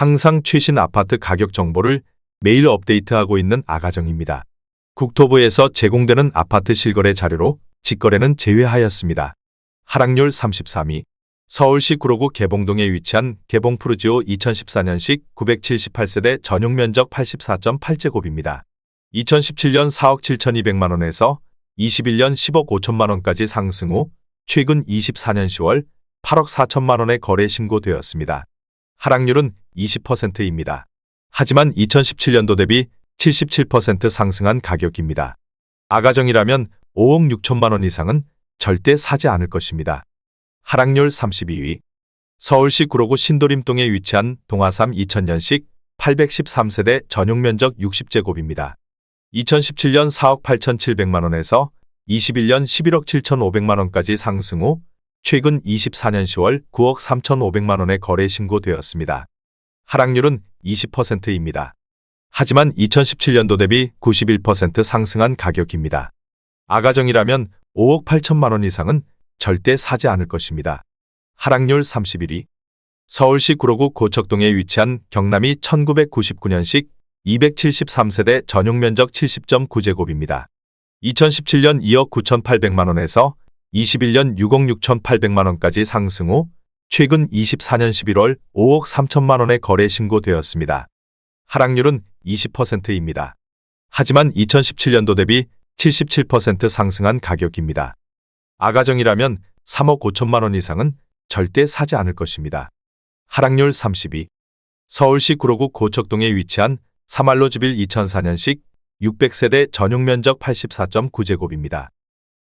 항상 최신 아파트 가격 정보를 매일 업데이트하고 있는 아가정입니다. 국토부에서 제공되는 아파트 실거래 자료로 직거래는 제외하였습니다. 하락률 33위. 서울시 구로구 개봉동에 위치한 개봉푸르지오 2014년식 978세대 전용 면적 84.8제곱입니다. 2017년 4억 7,200만 원에서 21년 10억 5천만 원까지 상승 후 최근 24년 10월 8억 4천만 원에 거래 신고되었습니다. 하락률은 20%입니다. 하지만 2017년도 대비 77% 상승한 가격입니다. 아가정이라면 5억 6천만 원 이상은 절대 사지 않을 것입니다. 하락률 32위. 서울시 구로구 신도림동에 위치한 동아삼 2000년식 813세대 전용 면적 60제곱입니다. 2017년 4억 8,700만 원에서 21년 11억 7,500만 원까지 상승 후 최근 24년 10월 9억 3,500만 원에 거래 신고되었습니다. 하락률은 20%입니다. 하지만 2017년도 대비 91% 상승한 가격입니다. 아가정이라면 5억 8천만 원 이상은 절대 사지 않을 것입니다. 하락률 31위. 서울시 구로구 고척동에 위치한 경남이 1999년식 273세대 전용 면적 70.9제곱입니다. 2017년 2억 9,800만 원에서 21년 6억 6,800만 원까지 상승 후 최근 24년 11월 5억 3천만 원에 거래 신고되었습니다. 하락률은 20%입니다. 하지만 2017년도 대비 77% 상승한 가격입니다. 아가정이라면 3억 5천만 원 이상은 절대 사지 않을 것입니다. 하락률 32. 서울시 구로구 고척동에 위치한 사말로즈빌 2004년식 600세대 전용 면적 84.9제곱입니다.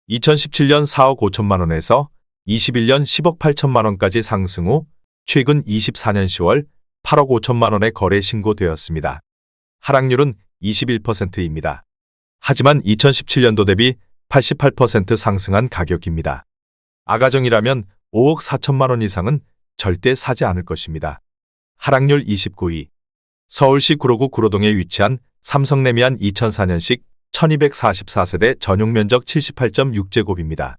2017년 4억 5천만 원에서 21년 10억 8천만 원까지 상승 후 최근 24년 10월 8억 5천만 원에 거래 신고되었습니다. 하락률은 21%입니다. 하지만 2017년도 대비 88% 상승한 가격입니다. 아가정이라면 5억 4천만 원 이상은 절대 사지 않을 것입니다. 하락률 29위. 서울시 구로구 구로동에 위치한 삼성레미안 2004년식 1244세대 전용 면적 78.6제곱입니다.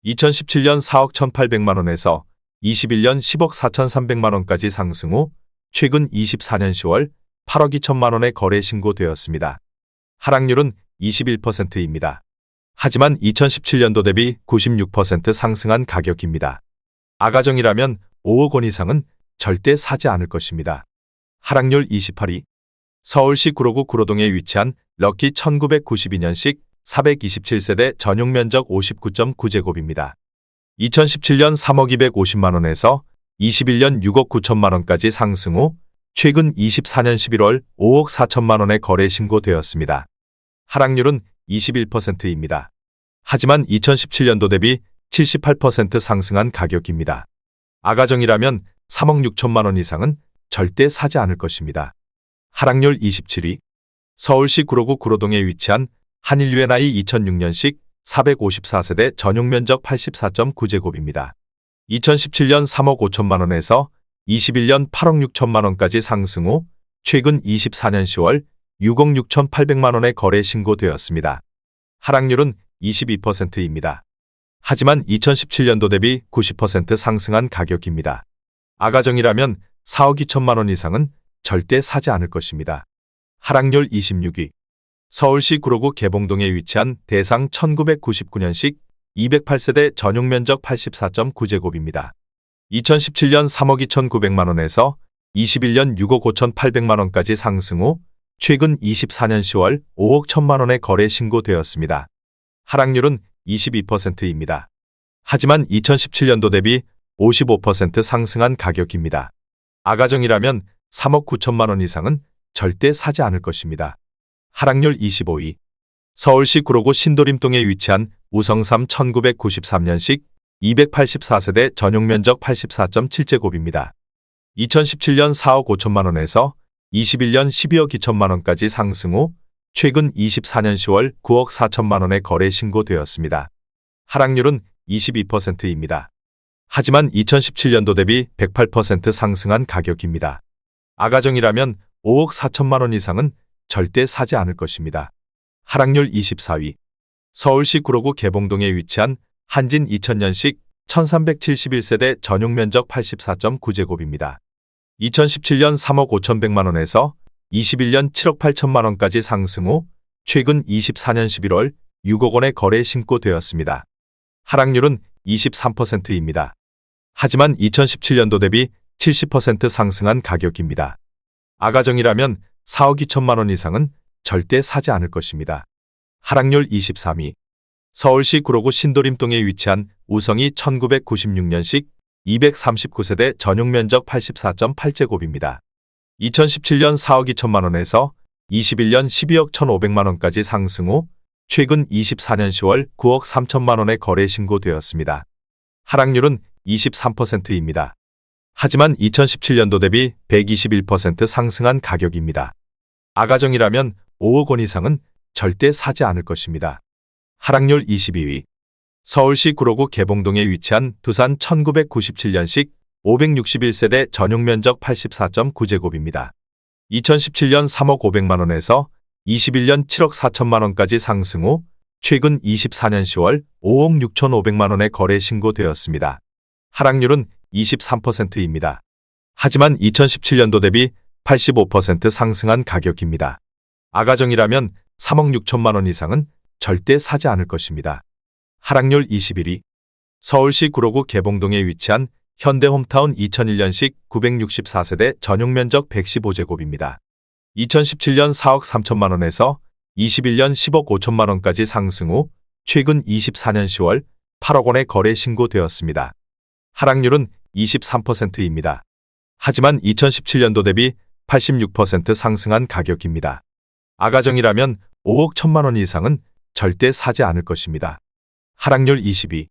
2017년 4억 1,800만 원에서 21년 10억 4,300만 원까지 상승 후 최근 24년 10월 8억 2천만 원에 거래 신고되었습니다. 하락률은 21%입니다. 하지만 2017년도 대비 96% 상승한 가격입니다. 아가정이라면 5억 원 이상은 절대 사지 않을 것입니다. 하락률 28위. 서울시 구로구 구로동에 위치한 럭키 1992년식 427세대 전용 면적 59.9제곱입니다. 2017년 3억 250만 원에서 21년 6억 9천만 원까지 상승 후 최근 24년 11월 5억 4천만 원에 거래 신고되었습니다. 하락률은 21%입니다. 하지만 2017년도 대비 78% 상승한 가격입니다. 아가정이라면 3억 6천만 원 이상은 절대 사지 않을 것입니다. 하락률 27위. 서울시 구로구 구로동에 위치한 한일유엔아이 2006년식 454세대 전용 면적 84.9제곱입니다. 2017년 3억 5천만 원에서 21년 8억 6천만 원까지 상승 후 최근 24년 10월 6억 6,800만 원에 거래 신고되었습니다. 하락률은 22%입니다. 하지만 2017년도 대비 90% 상승한 가격입니다. 아가정이라면 4억 2천만 원 이상은 절대 사지 않을 것입니다. 하락률 26위. 서울시 구로구 개봉동에 위치한 대상 1999년식 208세대 전용 면적 84.9제곱입니다. 2017년 3억 2,900만 원에서 21년 6억 5,800만 원까지 상승 후 최근 24년 10월 5억 1천만 원에 거래 신고되었습니다. 하락률은 22%입니다. 하지만 2017년도 대비 55% 상승한 가격입니다. 아가정이라면 3억 9천만 원 이상은 절대 사지 않을 것입니다. 하락률 25위. 서울시 구로구 신도림동에 위치한 우성삼 1993년식 284세대 전용 면적 84.7제곱입니다. 2017년 4억 5천만 원에서 21년 12억 2천만 원까지 상승 후 최근 24년 10월 9억 4천만 원에 거래 신고되었습니다. 하락률은 22%입니다. 하지만 2017년도 대비 108% 상승한 가격입니다. 아가정이라면 5억 4천만 원 이상은 절대 사지 않을 것입니다. 하락률 24위. 서울시 구로구 개봉동에 위치한 한진 2000년식 1371세대 전용 면적 84.9제곱입니다. 2017년 3억 5,100만 원에서 21년 7억 8천만 원까지 상승 후 최근 24년 11월 6억 원의 거래 신고되었습니다. 하락률은 23%입니다. 하지만 2017년도 대비 70% 상승한 가격입니다. 아가정이라면 4억 2천만 원 이상은 절대 사지 않을 것입니다. 하락률 23위. 서울시 구로구 신도림동에 위치한 우성이 1996년식 239세대 전용 면적 84.8제곱입니다. 2017년 4억 2천만 원에서 21년 12억 1,500만 원까지 상승 후 최근 24년 10월 9억 3천만 원의 거래 신고되었습니다. 하락률은 23%입니다. 하지만 2017년도 대비 121% 상승한 가격입니다. 아가정이라면 5억 원 이상은 절대 사지 않을 것입니다. 하락률 22위. 서울시 구로구 개봉동에 위치한 두산 1997년식 561세대 전용 면적 84.9제곱입니다. 2017년 3억 500만 원에서 21년 7억 4천만 원까지 상승 후 최근 24년 10월 5억 6,500만 원의 거래 신고되었습니다. 하락률은 23%입니다. 하지만 2017년도 대비 85% 상승한 가격입니다. 아가정이라면 3억 6천만 원 이상은 절대 사지 않을 것입니다. 하락률 21위. 서울시 구로구 개봉동에 위치한 현대홈타운 2001년식 964세대 전용 면적 115제곱입니다. 2017년 4억 3천만 원에서 21년 10억 5천만 원까지 상승 후 최근 24년 10월 8억 원의 거래 신고되었습니다. 하락률은 23%입니다. 하지만 2017년도 대비 86% 상승한 가격입니다. 아가정이라면 5억 1천만 원 이상은 절대 사지 않을 것입니다. 하락률 22.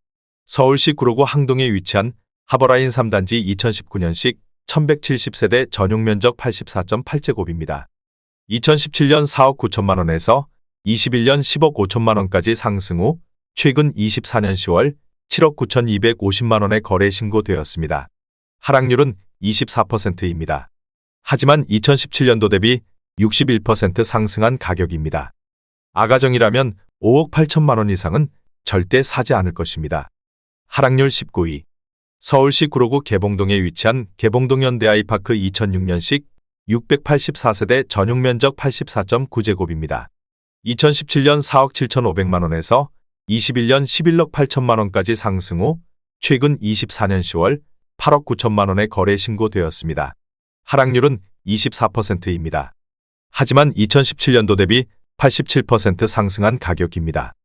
서울시 구로구 항동에 위치한 하버라인 3단지 2019년식 1170세대 전용 면적 84.8제곱입니다. 2017년 4억 9천만 원에서 21년 10억 5천만 원까지 상승 후 최근 24년 10월 7억 9,250만 원의 거래 신고되었습니다. 하락률은 24%입니다. 하지만 2017년도 대비 61% 상승한 가격입니다. 아가정이라면 5억 8천만 원 이상은 절대 사지 않을 것입니다. 하락률 19위. 서울시 구로구 개봉동에 위치한 개봉동 현대아이파크 2006년식 684세대 전용 면적 84.9제곱입니다. 2017년 4억 7,500만 원에서 21년 11억 8천만 원까지 상승 후 최근 24년 10월 8억 9천만 원의 거래 신고되었습니다. 하락률은 24%입니다. 하지만 2017년도 대비 87% 상승한 가격입니다.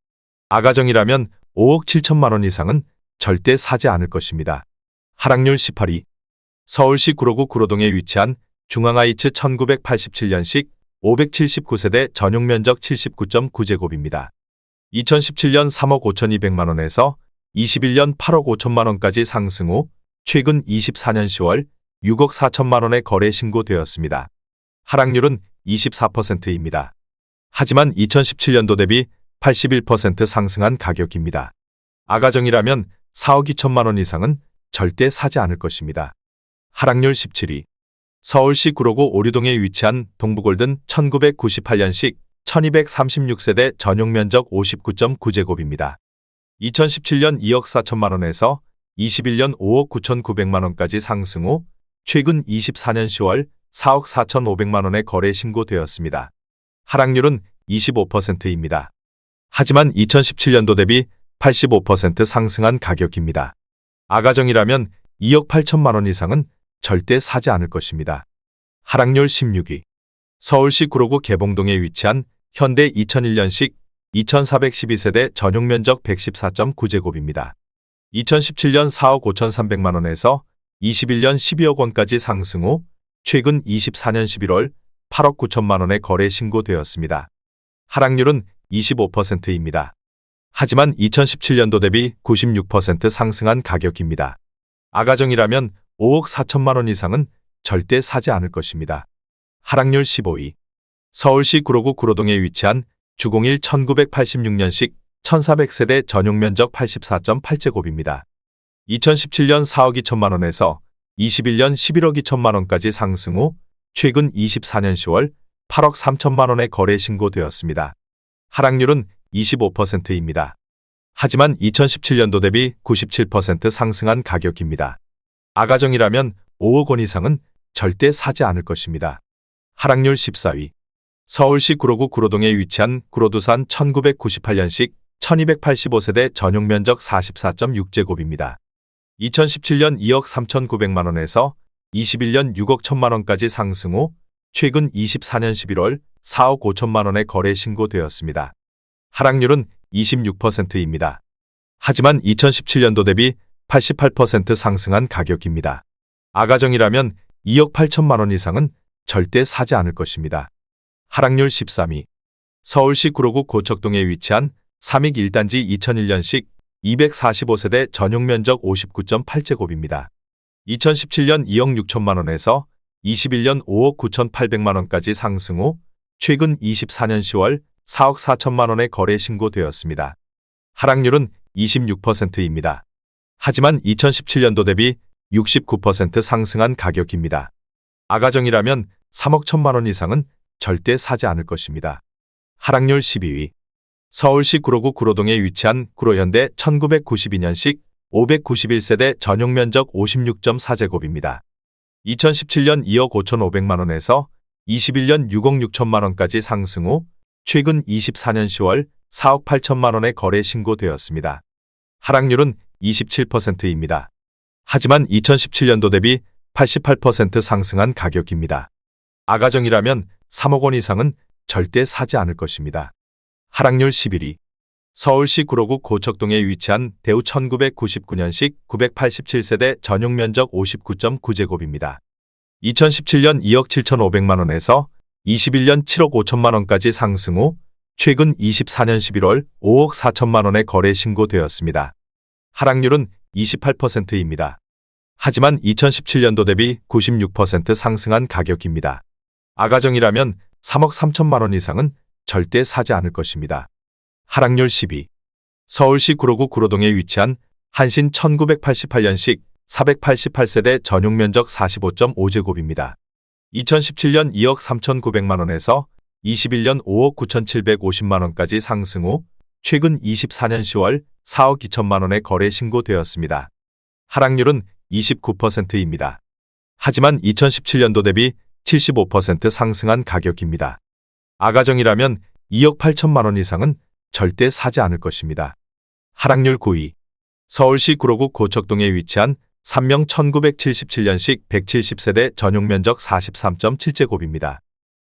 아가정이라면 5억 7천만 원 이상은 절대 사지 않을 것입니다. 하락률 18위. 서울시 구로구 구로동에 위치한 중앙하이츠 1987년식 579세대 전용 면적 79.9제곱입니다. 2017년 3억 5,200만 원에서 21년 8억 5천만 원까지 상승 후 최근 24년 10월 6억 4천만 원의 거래 신고되었습니다. 하락률은 24%입니다. 하지만 2017년도 대비 81% 상승한 가격입니다. 아가정이라면 4억 2천만 원 이상은 절대 사지 않을 것입니다. 하락률 17위. 서울시 구로구 오류동에 위치한 동부골든 1998년식 1236세대 전용 면적 59.9제곱입니다. 2017년 2억 4천만 원에서 21년 5억 9,900만 원까지 상승 후 최근 24년 10월 4억 4,500만 원의 거래 신고되었습니다. 하락률은 25%입니다. 하지만 2017년도 대비 85% 상승한 가격입니다. 아가정이라면 2억 8천만 원 이상은 절대 사지 않을 것입니다. 하락률 16위. 서울시 구로구 개봉동에 위치한 현대 2001년식 2412세대 전용 면적 114.9제곱입니다. 2017년 4억 5,300만 원에서 21년 12억 원까지 상승 후 최근 24년 11월 8억 9천만 원의 거래 신고되었습니다. 하락률은 25%입니다. 하지만 2017년도 대비 96% 상승한 가격입니다. 아가정이라면 5억 4천만 원 이상은 절대 사지 않을 것입니다. 하락률 15위. 서울시 구로구 구로동에 위치한 주공일 1986년식 1400세대 전용 면적 84.8제곱입니다. 2017년 4억 2천만 원에서 21년 11억 2천만 원까지 상승 후 최근 24년 10월 8억 3천만 원의 거래 신고되었습니다. 하락률은 25%입니다. 하지만 2017년도 대비 97% 상승한 가격입니다. 아가정이라면 5억 원 이상은 절대 사지 않을 것입니다. 하락률 14위. 서울시 구로구 구로동에 위치한 구로두산 1998년식 1285세대 전용 면적 44.6제곱입니다. 2017년 2억 3,900만 원에서 21년 6억 1천만 원까지 상승 후 최근 24년 11월 4억 5천만 원에 거래 신고되었습니다. 하락률은 26%입니다. 하지만 2017년도 대비 88% 상승한 가격입니다. 아가정이라면 2억 8천만 원 이상은 절대 사지 않을 것입니다. 하락률 13위. 서울시 구로구 고척동에 위치한 삼익 1단지 2001년식 245세대 전용 면적 59.8제곱입니다. 2017년 2억 6천만 원에서 21년 5억 9,800만 원까지 상승 후 최근 24년 10월 4억 4천만 원에 거래 신고되었습니다. 하락률은 26%입니다. 하지만 2017년도 대비 69% 상승한 가격입니다. 아가정이라면 3억 1천만 원 이상은 절대 사지 않을 것입니다. 하락률 12위. 서울시 구로구 구로동에 위치한 구로현대 1992년식 591세대 전용 면적 56.4제곱입니다. 2017년 2억 5,500만 원에서 21년 6억 6천만 원까지 상승 후 최근 24년 10월 4억 8천만 원에 거래 신고되었습니다. 하락률은 27%입니다. 하지만 2017년도 대비 88% 상승한 가격입니다. 아가정이라면 3억 원 이상은 절대 사지 않을 것입니다. 하락률 11위. 서울시 구로구 고척동에 위치한 대우 1999년식 987세대 전용 면적 59.9제곱입니다. 2017년 2억 7,500만 원에서 21년 7억 5천만 원까지 상승 후 최근 24년 11월 5억 4천만 원에 거래 신고되었습니다. 하락률은 28%입니다. 하지만 2017년도 대비 96% 상승한 가격입니다. 아가정이라면 3억 3천만 원 이상은 절대 사지 않을 것입니다. 하락률 10위. 서울시 구로구 구로동에 위치한 한신 1988년식 488세대 전용 면적 45.5제곱입니다. 2017년 2억 3,900만 원에서 21년 5억 9,750만 원까지 상승 후 최근 24년 10월 4억 2천만 원에 거래 신고되었습니다. 하락률은 29%입니다. 하지만 2017년도 대비 75% 상승한 가격입니다. 아가정이라면 2억 8천만 원 이상은 절대 사지 않을 것입니다. 하락률 9위. 서울시 구로구 고척동에 위치한 삼명 1977년식 170세대 전용 면적 43.7제곱입니다.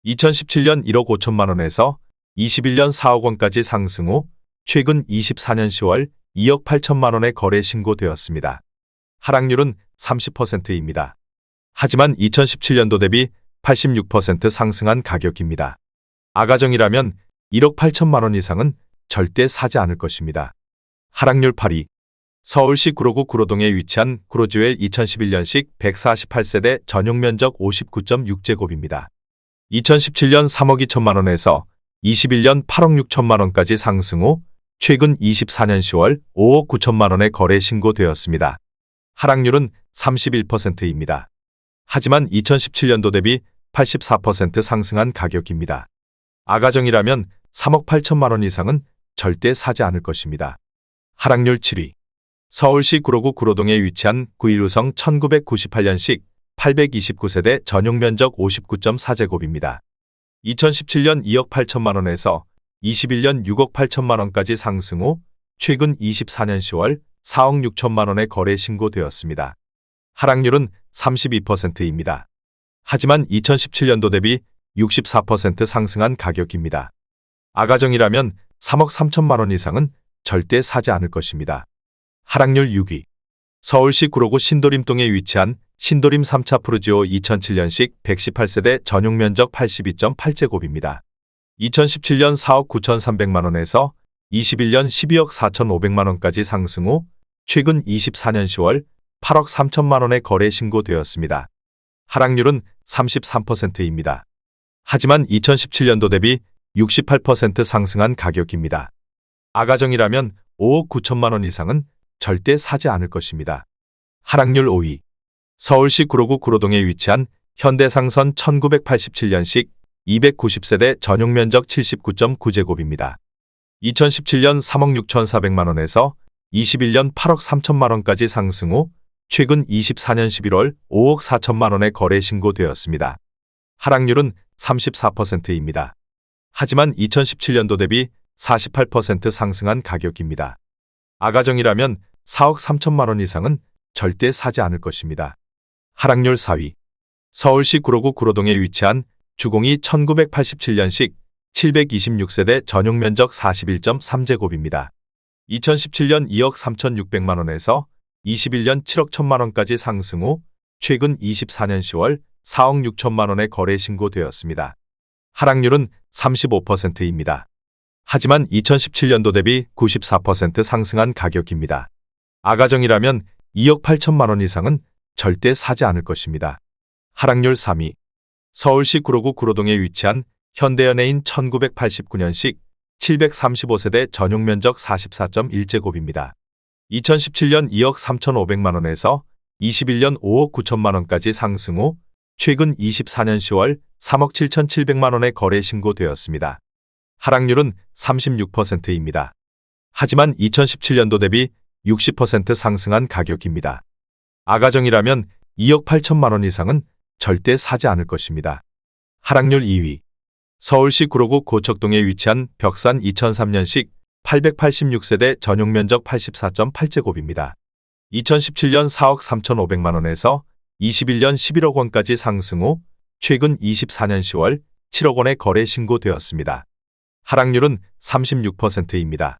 2017년 1억 5천만 원에서 21년 4억 원까지 상승 후 최근 24년 10월 2억 8천만 원에 거래 신고되었습니다. 하락률은 30%입니다. 하지만 2017년도 대비 86% 상승한 가격입니다. 아가정이라면 1억 8천만 원 이상은 절대 사지 않을 것입니다. 하락률 8위. 서울시 구로구 구로동에 위치한 구로지웰 2011년식 148세대 전용 면적 59.6제곱입니다. 2017년 3억 2천만 원에서 21년 8억 6천만 원까지 상승 후 최근 24년 10월 5억 9천만 원에 거래 신고되었습니다. 하락률은 31%입니다. 하지만 2017년도 대비 84% 상승한 가격입니다. 아가정이라면 3억 8천만 원 이상은 절대 사지 않을 것입니다. 하락률 7위. 서울시 구로구 구로동에 위치한 9.1호성 1998년식 829세대 전용 면적 59.4제곱입니다. 2017년 2억 8천만 원에서 21년 6억 8천만 원까지 상승 후 최근 24년 10월 4억 6천만 원에 거래 신고되었습니다. 하락률은 32%입니다. 하지만 2017년도 대비 64% 상승한 가격입니다. 아가정이라면 3억 3천만 원 이상은 절대 사지 않을 것입니다. 하락률 6위. 서울시 구로구 신도림동에 위치한 신도림 3차 푸르지오 2007년식 118세대 전용 면적 82.8제곱입니다. 2017년 4억 9,300만 원에서 21년 12억 4,500만 원까지 상승 후 최근 24년 10월 8억 3천만 원에 거래 신고되었습니다. 하락률은 33%입니다. 하지만 2017년도 대비 68% 상승한 가격입니다. 아가정이라면 5억 9천만 원 이상은 절대 사지 않을 것입니다. 하락률 5위. 서울시 구로구 구로동에 위치한 현대상선 1987년식 290세대 전용 면적 79.9제곱입니다. 2017년 3억 6,400만 원에서 21년 8억 3천만 원까지 상승 후 최근 24년 11월 5억 4천만 원의 거래 신고되었습니다. 하락률은 34%입니다. 하지만 2017년도 대비 48% 상승한 가격입니다. 아가정이라면 4억 3천만 원 이상은 절대 사지 않을 것입니다. 하락률 4위. 서울시 구로구 구로동에 위치한 주공이 1987년식 726세대 전용 면적 41.3제곱입니다. 2017년 2억 3,600만 원에서 21년 7억 1천만 원까지 상승 후 최근 24년 10월 4억 6천만 원의 거래 신고되었습니다. 하락률은 35%입니다. 하지만 2017년도 대비 94% 상승한 가격입니다. 아가정이라면 2억 8천만 원 이상은 절대 사지 않을 것입니다. 하락률 3위. 서울시 구로구 구로동에 위치한 현대연예인 1989년식 735세대 전용 면적 44.1제곱입니다. 2017년 2억 3,500만 원에서 21년 5억 9천만 원까지 상승 후 최근 24년 10월 3억 7,700만 원의 거래 신고되었습니다. 하락률은 36%입니다. 하지만 2017년도 대비 60% 상승한 가격입니다. 아가정이라면 2억 8천만 원 이상은 절대 사지 않을 것입니다. 하락률 2위. 서울시 구로구 고척동에 위치한 벽산 2003년식 886세대 전용 면적 84.8제곱입니다. 2017년 4억 3,500만 원에서 21년 11억 원까지 상승 후 최근 24년 10월 7억 원의 거래 신고되었습니다. 하락률은 36%입니다.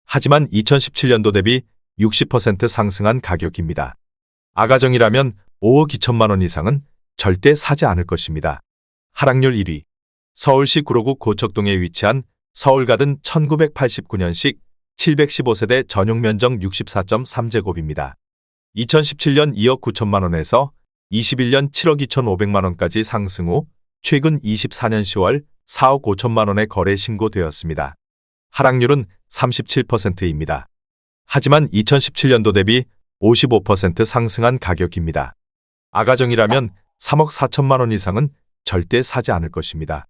하지만 2017년도 대비 60% 상승한 가격입니다. 아가정이라면 5억 2천만 원 이상은 절대 사지 않을 것입니다. 하락률 1위. 서울시 구로구 고척동에 위치한 서울가든 1989년식 715세대 전용 면적 64.3제곱입니다. 2017년 2억 9천만 원에서 21년 7억 2,500만 원까지 상승 후 최근 24년 10월 4억 5천만 원의 거래 신고되었습니다. 하락률은 37%입니다. 하지만 2017년도 대비 55% 상승한 가격입니다. 아가정이라면 3억 4천만 원 이상은 절대 사지 않을 것입니다.